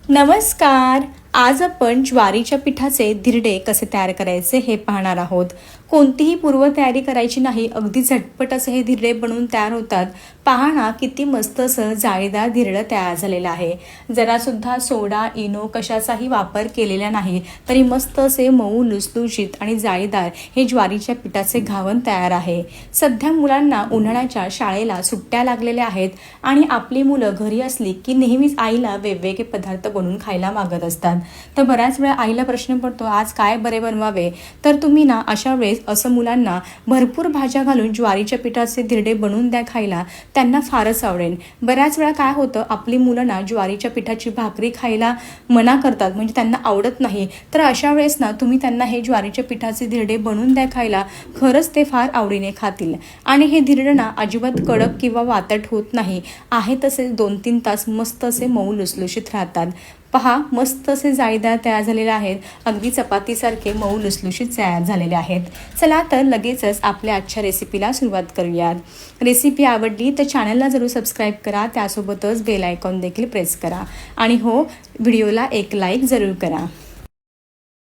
नमस्कार. आज आपण ज्वारीच्या पिठाचे धिरडे कसे तयार करायचे हे पाहणार आहोत. कोणतीही पूर्वतयारी करायची नाही, अगदी झटपट असे हे धिरडे बनवून तयार होतात. पहा ना, किती मस्त असं जाळीदार धिरडं तयार झालेलं आहे. जरासुद्धा सोडा, इनो कशाचाही वापर केलेला नाही, तरी मस्त असे मऊ, लुसलुशीत आणि जाळीदार हे ज्वारीच्या पिठाचे घावन तयार आहे. सध्या मुलांना उन्हाळ्याच्या शाळेला सुट्ट्या लागलेल्या आहेत आणि आपली मुलं घरी असली की नेहमीच आईला वेगवेगळे पदार्थ बनवून खायला मागत असतात. तर बऱ्याच वेळा आईला प्रश्न पडतो, आज काय बरे बनवावे. तर तुम्ही ना अशा वेळेस असं मुलांना भरपूर भाज्या घालून ज्वारीच्या पिठाचे धिरडे बनवून द्या खायला, त्यांना फारच आवडेल. बऱ्याच वेळा काय होतं, आपली मुलं ना ज्वारीच्या पिठाची भाकरी खायला मना करतात, म्हणजे त्यांना आवडत नाही. तर अशा वेळेस ना तुम्ही त्यांना हे ज्वारीच्या पिठाचे धिरडे बनवून द्या खायला, खरंच ते फार आवडीने खातील. आणि हे धिरडे ना अजिबात कडक किंवा वातट होत नाही, आहे तसे 2-3 तास मस्त असे मऊ लुसलुशीत राहतात. पहा, मस्त असे जाळीदार तयार झालेले आहेत, अगदी चपातीसारखे मऊ लुसलुशीत तयार झालेले आहेत. चला तर लगेचच आपल्या आजच्या रेसिपीला सुरुवात करूयात. रेसिपी आवडली तर चॅनलला जरूर सबस्क्राईब करा, त्यासोबतच बेल आयकॉन देखील प्रेस करा आणि हो, व्हिडिओला एक लाईक जरूर करा.